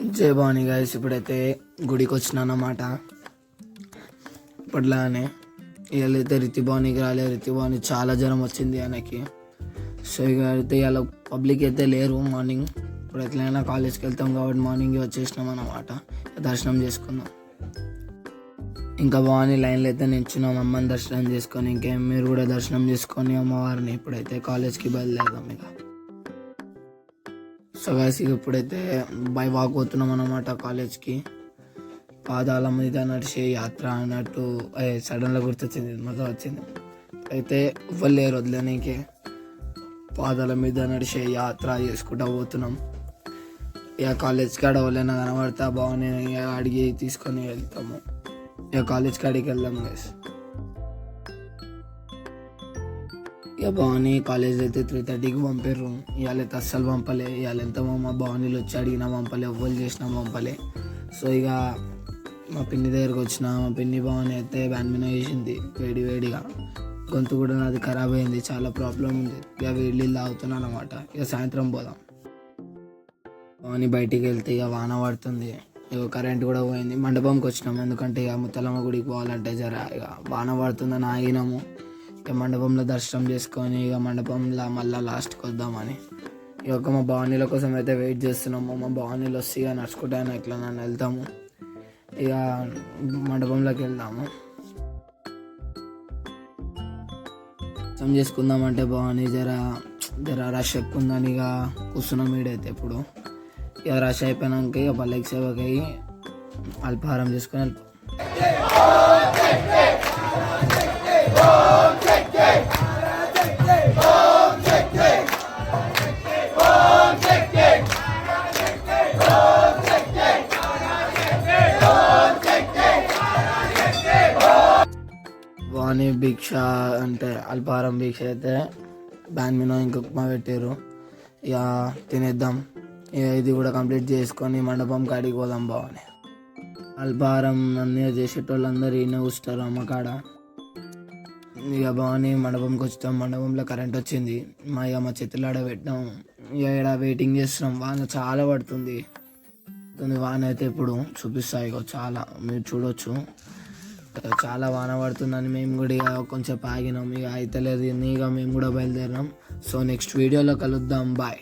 జై భవాని గైస్, ఇప్పుడైతే గుడికి వచ్చినా అన్నమాట. ఇప్పట్లానే ఇవాళైతే రితి భవానికి రాలే. రితి భవాని చాలా జ్వరం వచ్చింది ఆయనకి. సో ఇక అయితే ఇవాళ పబ్లిక్ అయితే లేరు మార్నింగ్. ఇప్పుడు ఎట్లయినా కాలేజ్కి వెళ్తాం కాబట్టి మార్నింగ్ వచ్చేసినాం అన్నమాట. దర్శనం చేసుకుందాం. ఇంకా భవాని లైన్లో అయితే నిల్చున్నాం అమ్మని దర్శనం చేసుకొని. ఇంకేం మీరు కూడా దర్శనం చేసుకొని అమ్మవారిని ఇప్పుడైతే కాలేజ్కి బయలుదేరదాం. ఇక సో గైస్ ఇప్పుడైతే బై వాక్ పోతున్నాం అన్నమాట కాలేజ్కి. పాదాల మీద నడిచే యాత్ర అన్నట్టు సడన్గా గుర్తొచ్చింది, మొత్తం వచ్చింది. అయితే ఇవ్వలేరు వదిలేనికి. పాదాల మీద నడిచే యాత్ర చేసుకుంటూ పోతున్నాం. ఇక కాలేజ్ కాడ ఎవరైనా కనబడతా బాగుంది అడిగి తీసుకొని వెళ్తాము. ఇక కాలేజ్ కాడికి వెళ్దాం గైస్. ఇక భవాని కాలేజ్ అయితే 3:30కి పంపారు. ఇవాళ అయితే అస్సలు పంపలే. ఇవాళ ఎంత మా భవానీలు వచ్చి అడిగినా పంపలే, ఎవ్వరు చేసినా పంపలే. సో ఇక మా పిన్ని దగ్గరకు వచ్చిన. మా పిన్ని భవాని అయితే బ్యాడ్మింటన్ వేసింది వేడిగా. గొంతు కూడా నాది ఖరాబ్ అయింది, చాలా ప్రాబ్లం ఉంది. ఇక వేడి నీళ్ళు తాగుతున్నాను అనమాట. ఇక సాయంత్రం పోదాం. భవాని బయటికి వెళ్తే ఇక వాన పడుతుంది. ఇక కరెంట్ కూడా పోయింది. మండపంకి వచ్చినాము, ఎందుకంటే ఇక ముత్తలమ్మ గుడికి పోవాలంటే ఇక వాన పడుతుందని ఆగినాము. ఇక మండపంలో దర్శనం చేసుకొని ఇక మండపంలో మళ్ళీ లాస్ట్కి వద్దామని ఇక మా భవానీల కోసం అయితే వెయిట్ చేస్తున్నాము. మా భవానీలు వస్తే ఇక నడుచుకుంటాను ఎట్లా నన్ను వెళ్తాము. ఇక మండపంలోకి వెళ్దాము. దర్శనం చేసుకుందామంటే భవానీ జర రష్ ఎక్కువ ఉందని ఇక కూర్చున్నాం ఈడైతే. ఇప్పుడు ఇక రష్ అయిపోయినాక ఇక పల్లెకి సేవకి అయ్యి అల్పాహారం చేసుకొని వెళ్ళిపోం. భవాని భిక్ష అంటే అల్పాహారం భిక్ష అయితే బ్యాడ్మింటన్ ఇంకొక ఉప్మా పెట్టారు. ఇక తినేద్దాం. ఇక ఇది కూడా కంప్లీట్ చేసుకొని మండపం కాడికి పోదాం. భవాని అల్పాహారం అన్నీ చేసేటోళ్ళందరూ ఈయన కూర్చుంటారు అమ్మకాడ. ఇక భవాని మండపంకి వచ్చాం. మండపంలో కరెంట్ వచ్చింది. మా చేతులు ఆడ పెట్టినాం. ఇక ఇక్కడ వెయిటింగ్ చేస్తున్నాం. వాన చాలా పడుతుంది. వాన అయితే ఇప్పుడు చూపిస్తా. ఇక చాలా మీరు చూడొచ్చు, చాలా వాన పడుతుందని మేము కూడా ఇక కొంచెం ఆగినాం. ఇక అయితే లేదు, ఇక మేము కూడా బయలుదేరినాం. సో నెక్స్ట్ వీడియోలో కలుద్దాం. బాయ్.